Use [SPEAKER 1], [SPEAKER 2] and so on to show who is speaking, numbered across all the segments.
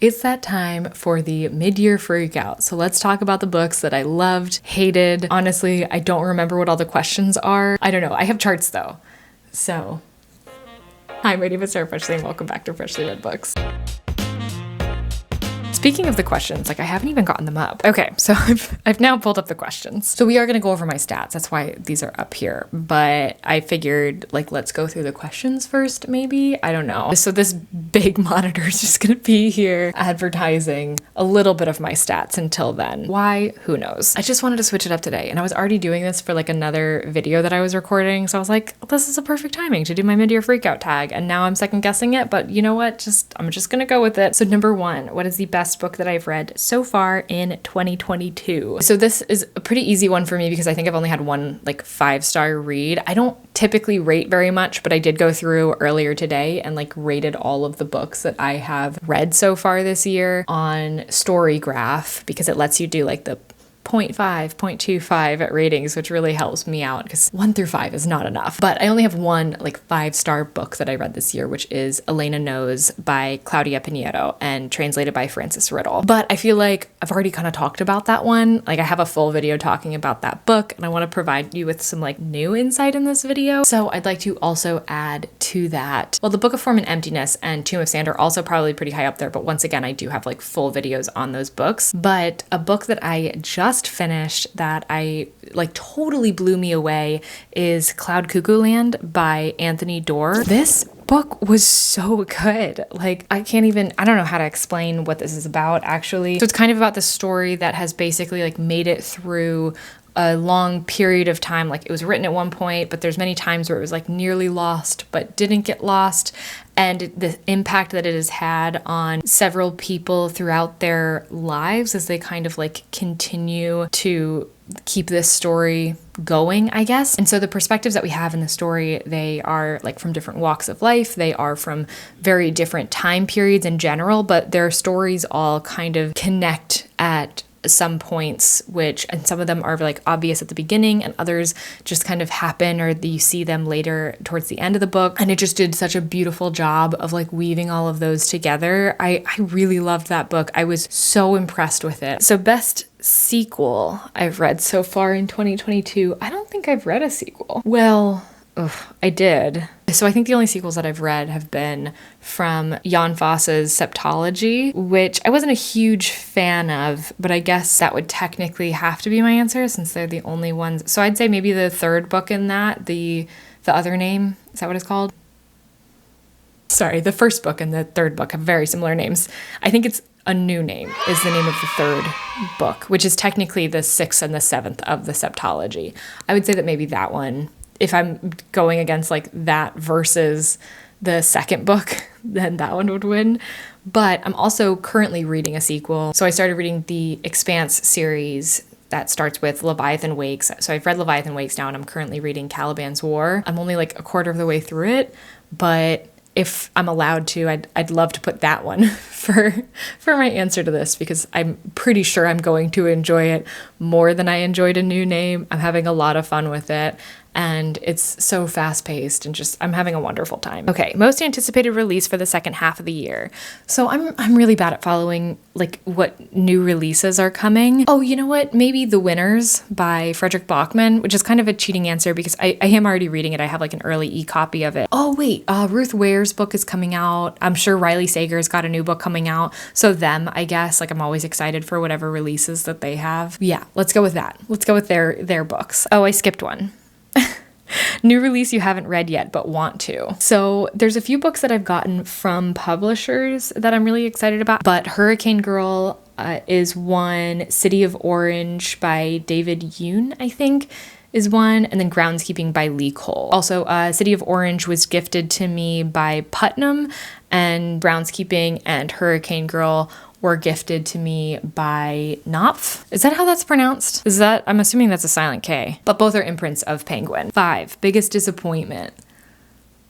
[SPEAKER 1] It's that time for the mid-year freakout. So let's talk about the books that I loved, hated. Honestly, I don't remember what all the questions are. I don't know. I have charts though. So I'm ready to start Freshly and welcome back to Freshly Read Books. Speaking of the questions, I haven't even gotten them up. Okay, so I've now pulled up the questions. So we are going to go over my stats. That's why these are up here. But I figured, let's go through the questions first, maybe? I don't know. So this big monitor is just going to be here advertising a little bit of my stats until then. Why? Who knows? I just wanted to switch it up today. And I was already doing this for another video that I was recording. So I was like, this is a perfect timing to do my mid-year freakout tag. And now I'm second guessing it. But you know what? I'm just going to go with it. So number one, what is the best book that I've read so far in 2022? So this is a pretty easy one for me because I think I've only had one 5-star read. I don't typically rate very much, but I did go through earlier today and rated all of the books that I have read so far this year on StoryGraph because it lets you do the 0.5, 0.25 at ratings, which really helps me out because 1 through 5 is not enough. But I only have one 5-star book that I read this year, which is Elena Knows by Claudia Peniero and translated by Frances Riddle. But I feel like I've already kind of talked about that one. I have a full video talking about that book and I want to provide you with some new insight in this video. So I'd like to also add to that. Well, the Book of Form and Emptiness and Tomb of Sand are also probably pretty high up there. But once again, I do have full videos on those books. But a book that I just finished that I totally blew me away is Cloud Cuckoo Land by Anthony Doerr. This book was so good. I don't know how to explain what this is about actually. So it's kind of about the story that has basically made it through a long period of time. It was written at one point, but there's many times where it was nearly lost, but didn't get lost. And the impact that it has had on several people throughout their lives as they kind of continue to keep this story going, I guess. And so the perspectives that we have in the story, they are from different walks of life. They are from very different time periods in general, but their stories all kind of connect at some points, and some of them are obvious at the beginning and others just kind of happen or you see them later towards the end of the book. And it just did such a beautiful job of weaving all of those together. I really loved that book. I was so impressed with it. So best sequel I've read so far in 2022. I don't think I've read a sequel. Well, I did. So I think the only sequels that I've read have been from Jan Fosse's Septology, which I wasn't a huge fan of, but I guess that would technically have to be my answer since they're the only ones. So I'd say maybe the third book in that, the other name, is that what it's called? Sorry, the first book and the third book have very similar names. I think it's A New Name is the name of the third book, which is technically the 6th and the 7th of the Septology. I would say that maybe that one, if I'm going against that versus the second book, then that one would win. But I'm also currently reading a sequel. So I started reading the Expanse series that starts with Leviathan Wakes. So I've read Leviathan Wakes now and I'm currently reading Caliban's War. I'm only a quarter of the way through it, but if I'm allowed to, I'd love to put that one for my answer to this because I'm pretty sure I'm going to enjoy it more than I enjoyed A New Name. I'm having a lot of fun with it. And it's so fast-paced and I'm having a wonderful time. Okay, most anticipated release for the second half of the year. So I'm really bad at following what new releases are coming. Oh, you know what? Maybe The Winners by Frederick Bachman, which is kind of a cheating answer because I am already reading it. I have an early e-copy of it. Oh wait, Ruth Ware's book is coming out. I'm sure Riley Sager's got a new book coming out. So them, I guess. I'm always excited for whatever releases that they have. Yeah, let's go with that. Let's go with their books. Oh, I skipped one. New release you haven't read yet but want to. So there's a few books that I've gotten from publishers that I'm really excited about, but Hurricane Girl is one, City of Orange by David Yoon, I think, is one, and then Groundskeeping by Lee Cole. Also, City of Orange was gifted to me by Putnam, and Groundskeeping and Hurricane Girl were gifted to me by Knopf. Is that how that's pronounced? I'm assuming that's a silent K, but both are imprints of Penguin. 5, biggest disappointment.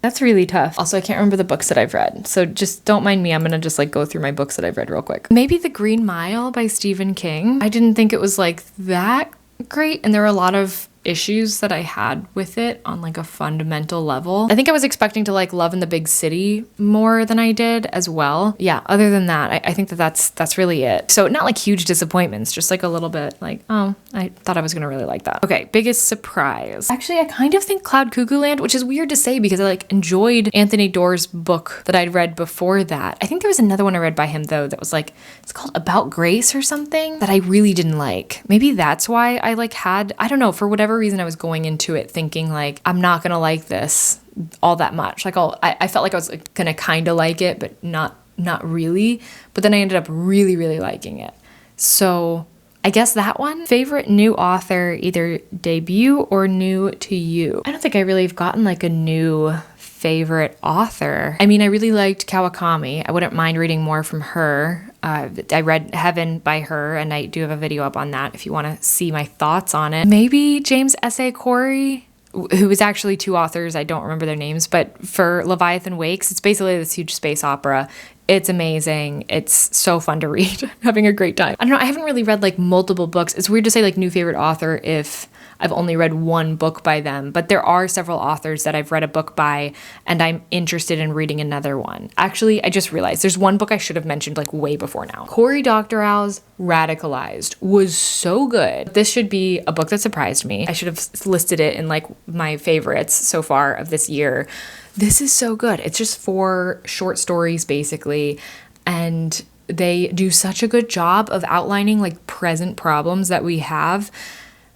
[SPEAKER 1] That's really tough. Also, I can't remember the books that I've read, so just don't mind me. I'm gonna just go through my books that I've read real quick. Maybe The Green Mile by Stephen King. I didn't think it was that great, and there were a lot of issues that I had with it on like a fundamental level. I think I was expecting to like love in the big city more than I did as well. Yeah, other than that, I think that's really it. So not like huge disappointments, just like a little bit like, oh, I thought I was gonna really like that. Okay, biggest surprise. Actually, I kind of think Cloud Cuckoo Land, which is weird to say because I like enjoyed Anthony Doerr's book that I'd read before that. I think there was another one I read by him though that was like, it's called About Grace or something that I really didn't like. Maybe that's why I like had, I don't know, for whatever reason I was going into it thinking like, I'm not gonna like this all that much. Like I felt like I was like, gonna kind of like it, but not really. But then I ended up really, really liking it. So I guess that one. Favorite new author, either debut or new to you. I don't think I really have gotten like a new favorite author. I mean, I really liked Kawakami. I wouldn't mind reading more from her. I read Heaven by her, and I do have a video up on that if you want to see my thoughts on it. Maybe James S.A. Corey, who is actually two authors. I don't remember their names, but for Leviathan Wakes, it's basically this huge space opera. It's amazing. It's so fun to read. I'm having a great time. I don't know. I haven't really read like multiple books. It's weird to say like new favorite author if I've only read one book by them, but there are several authors that I've read a book by and I'm interested in reading another one. Actually, I just realized there's one book I should have mentioned like way before now. Cory Doctorow's Radicalized was so good. This should be a book that surprised me. I should have listed it in like my favorites so far of this year. This is so good. It's just 4 short stories basically, and they do such a good job of outlining like present problems that we have,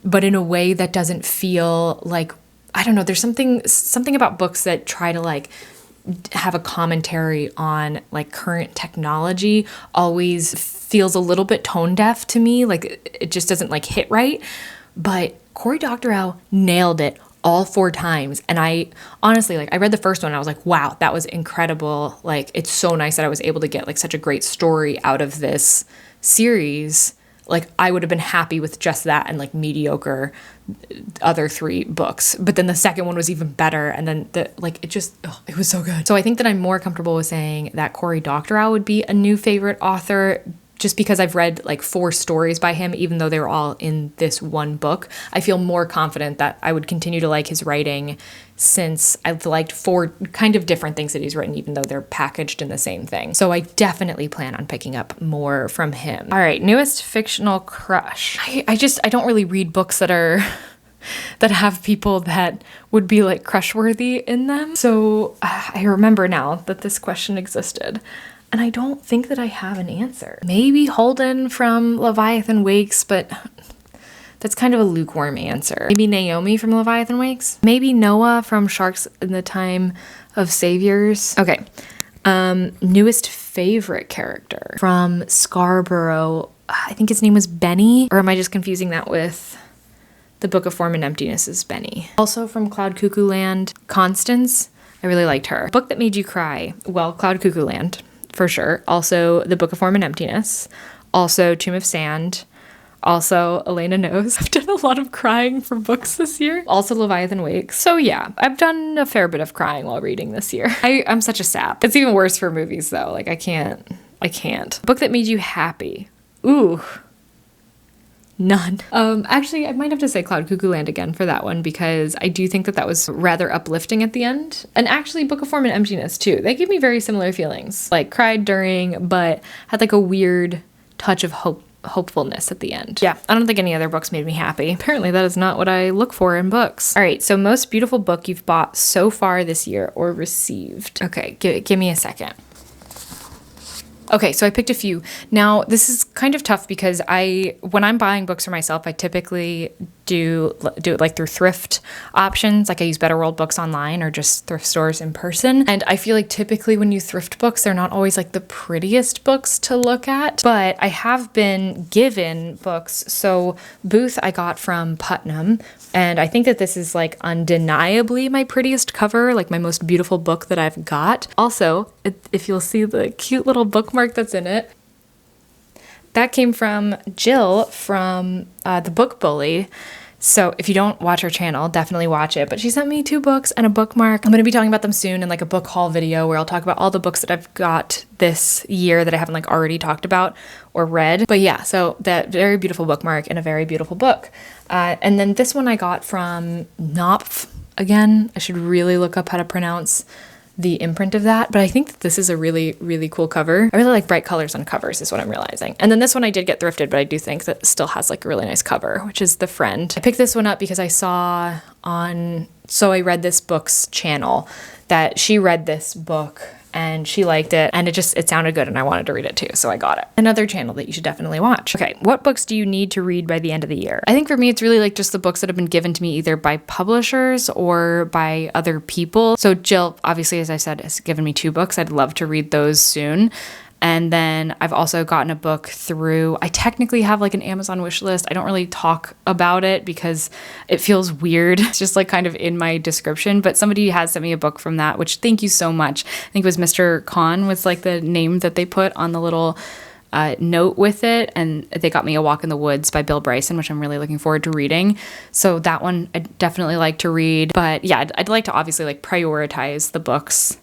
[SPEAKER 1] but in a way that doesn't feel like, I don't know, there's something about books that try to like have a commentary on like current technology always feels a little bit tone deaf to me. Like it just doesn't like hit right. But Cory Doctorow nailed it all 4 times. And I honestly, like I read the first one and I was like, wow, that was incredible. Like it's so nice that I was able to get like such a great story out of this series. Like I would have been happy with just that and like mediocre other 3 books. But then the second one was even better. And then it was so good. So I think that I'm more comfortable with saying that Cory Doctorow would be a new favorite author just because I've read like 4 stories by him, even though they're all in this one book. I feel more confident that I would continue to like his writing since I've liked 4 kind of different things that he's written, even though they're packaged in the same thing. So I definitely plan on picking up more from him. All right, newest fictional crush. I don't really read books that are that have people that would be like crush worthy in them. So I remember now that this question existed. And I don't think that I have an answer. Maybe Holden from Leviathan Wakes, but that's kind of a lukewarm answer. Maybe Naomi from Leviathan Wakes. Maybe Noah from Sharks in the Time of Saviors. Okay. Newest favorite character from Scarborough. I think his name was Benny. Or am I just confusing that with the Book of Form and Emptiness's Benny? Also from Cloud Cuckoo Land, Constance. I really liked her. Book that made you cry. Well, Cloud Cuckoo Land, for sure. Also the Book of Form and Emptiness. Also Tomb of Sand. Also Elena Knows. I've done a lot of crying for books this year. Also Leviathan Wakes. So yeah, I've done a fair bit of crying while reading this year. I'm such a sap. It's even worse for movies though. Like I can't. Book that made you happy. Ooh. None. Actually, I might have to say Cloud Cuckoo Land again for that one because I do think that was rather uplifting at the end. And actually Book of Form and Emptiness too. They gave me very similar feelings. Like cried during, but had like a weird touch of hopefulness at the end. Yeah, I don't think any other books made me happy. Apparently that is not what I look for in books. All right, so most beautiful book you've bought so far this year or received. Okay, give me a second. Okay, so I picked a few. Now, this is kind of tough because when I'm buying books for myself, I typically do it like through thrift options. Like I use Better World Books online or just thrift stores in person. And I feel like typically when you thrift books, they're not always like the prettiest books to look at. But I have been given books. So Booth I got from Putnam. And I think that this is like undeniably my prettiest cover, like my most beautiful book that I've got. Also, if you'll see the cute little bookmark that's in it, that came from Jill from The Book Bully. So if you don't watch her channel, definitely watch it. But she sent me 2 books and a bookmark. I'm going to be talking about them soon in like a book haul video where I'll talk about all the books that I've got this year that I haven't like already talked about or read. But yeah, so that very beautiful bookmark and a very beautiful book. And then this one I got from Knopf. Again, I should really look up how to pronounce the imprint of that, but I think that this is a really, really cool cover. I really like bright colors on covers is what I'm realizing. And then this one I did get thrifted, but I do think that it still has like a really nice cover, which is The Friend. I picked this one up because I saw on So I Read This Book's channel that she read this book and she liked it and it sounded good and I wanted to read it too, so I got it. Another channel that you should definitely watch. Okay, what books do you need to read by the end of the year? I think for me it's really like just the books that have been given to me either by publishers or by other people. So Jill, obviously, as I said, has given me 2 books. I'd love to read those soon. And then I've also gotten a book through, I technically have like an Amazon wish list. I don't really talk about it because it feels weird. It's just like kind of in my description, but somebody has sent me a book from that, which thank you so much. I think it was Mr. Khan was like the name that they put on the little note with it. And they got me A Walk in the Woods by Bill Bryson, which I'm really looking forward to reading. So that one I'd definitely like to read. But yeah, I'd like to obviously like prioritize the books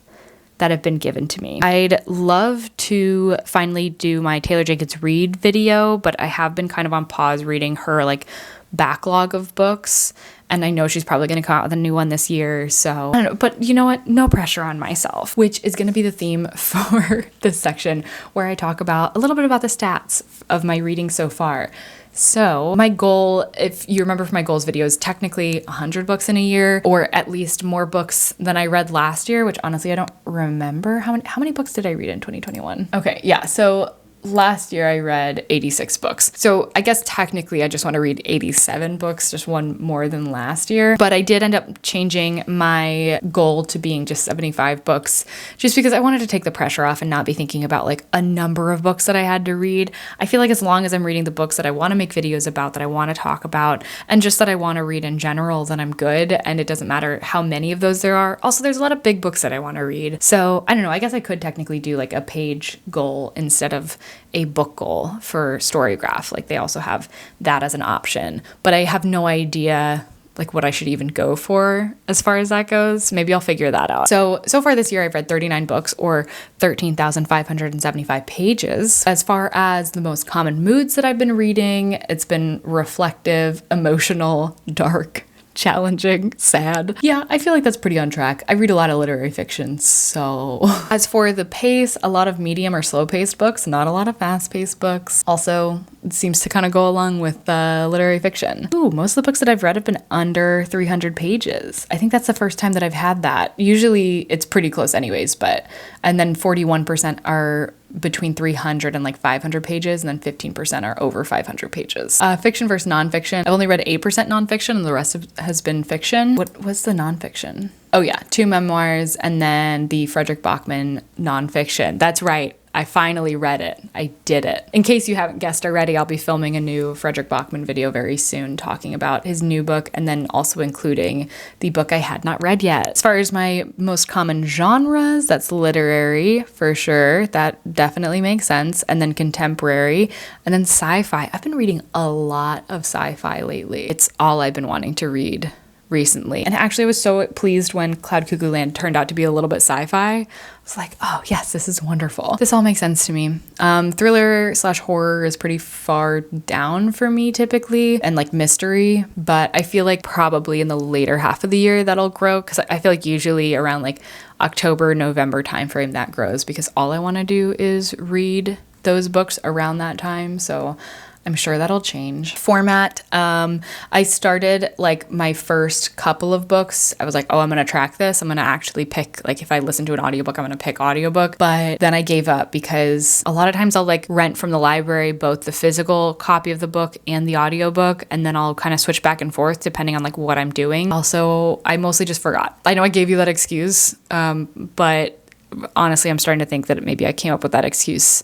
[SPEAKER 1] that have been given to me. I'd love to finally do my Taylor Jenkins Reid video, but I have been kind of on pause reading her like backlog of books. And I know she's probably going to come out with a new one this year. So I don't know, but you know what? No pressure on myself, which is going to be the theme for this section where I talk about a little bit about the stats of my reading so far. So my goal, if you remember from my goals video, is technically 100 books in a year, or at least more books than I read last year, which honestly, I don't remember. How many books did I read in 2021? Okay, yeah, so last year I read 86 books. So I guess technically I just want to read 87 books, just one more than last year. But I did end up changing my goal to being just 75 books, just because I wanted to take the pressure off and not be thinking about like a number of books that I had to read. I feel like as long as I'm reading the books that I want to make videos about, that I want to talk about, and just that I want to read in general, then I'm good. And it doesn't matter how many of those there are. Also, there's a lot of big books that I want to read. So I don't know, I guess I could technically do like a page goal instead of a book goal for Storygraph. Like they also have that as an option, but I have no idea like what I should even go for as far as that goes. Maybe I'll figure that out. So far this year I've read 39 books or 13,575 pages. As far as the most common moods that I've been reading, it's been reflective, emotional, dark, challenging, sad. Yeah, I feel like that's pretty on track. I read a lot of literary fiction, so. As for the pace, a lot of medium or slow-paced books, not a lot of fast-paced books. Also, it seems to kind of go along with literary fiction. Ooh, most of the books that I've read have been under 300 pages. I think that's the first time that I've had that. Usually it's pretty close anyways, and then 41% are between 300 and like 500 pages, and then 15% are over 500 pages. Fiction versus nonfiction. I've only read 8% nonfiction, and the rest has been fiction. What was the nonfiction? Oh yeah, 2 memoirs, and then the Frederick Bachman nonfiction. That's right. I finally read it. I did it. In case you haven't guessed already, I'll be filming a new Frederick Bachman video very soon talking about his new book and then also including the book I had not read yet. As far as my most common genres, that's literary for sure. That definitely makes sense. And then contemporary and then sci-fi. I've been reading a lot of sci-fi lately. It's all I've been wanting to read recently. And actually I was so pleased when Cloud Cuckoo Land turned out to be a little bit sci-fi. I was like, oh yes, this is wonderful. This all makes sense to me. Thriller/horror is pretty far down for me typically, and like mystery, but I feel like probably in the later half of the year that'll grow, because I feel like usually around like October, November timeframe that grows, because all I want to do is read those books around that time. So I'm sure that'll change. Format, I started like my first couple of books. I was like, oh, I'm going to track this. I'm going to actually pick, like if I listen to an audiobook, I'm going to pick audiobook. But then I gave up because a lot of times I'll like rent from the library, both the physical copy of the book and the audiobook. And then I'll kind of switch back and forth depending on like what I'm doing. Also, I mostly just forgot. I know I gave you that excuse, but honestly, I'm starting to think that maybe I came up with that excuse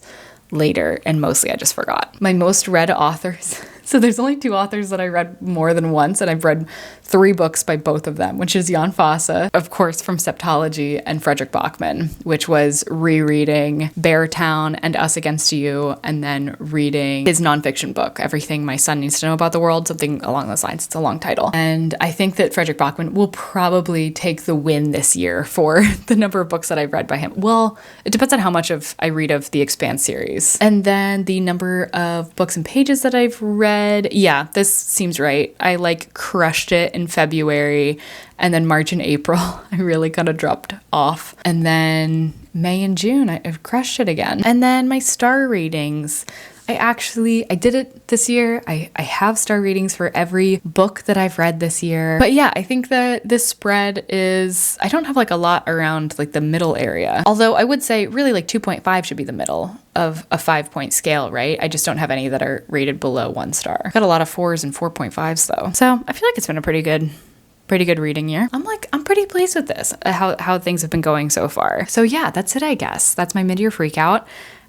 [SPEAKER 1] later, and mostly I just forgot. My most read authors So there's only 2 authors that I read more than once, and I've read 3 books by both of them, which is Jan Fosse, of course, from Septology, and Frederick Bachman, which was rereading Beartown and Us Against You, and then reading his nonfiction book, Everything My Son Needs to Know About the World, something along those lines. It's a long title. And I think that Frederick Bachman will probably take the win this year for the number of books that I've read by him. Well, it depends on how much I read of the Expanse series. And then the number of books and pages that I've read, yeah, this seems right. I like crushed it in February, and then March and April, I really kind of dropped off. And then May and June, I've crushed it again. And then my star ratings, I did it this year. I have star ratings for every book that I've read this year. But yeah, I think that this spread is, I don't have like a lot around like the middle area. Although I would say really like 2.5 should be the middle of a 5-point scale, right? I just don't have any that are rated below 1 star. I've got a lot of 4s and 4.5s though. So I feel like it's been a pretty good reading year. I'm pretty pleased with this, how things have been going so far. So yeah, that's it, I guess. That's my mid-year freak out.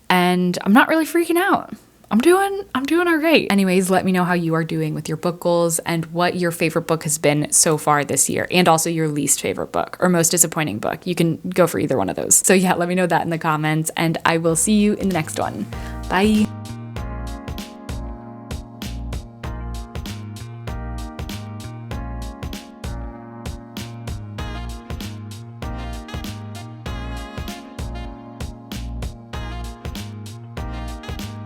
[SPEAKER 1] And I'm not really freaking out. I'm doing all right. Anyways, let me know how you are doing with your book goals and what your favorite book has been so far this year, and also your least favorite book or most disappointing book. You can go for either one of those. So yeah, let me know that in the comments, and I will see you in the next one. Bye.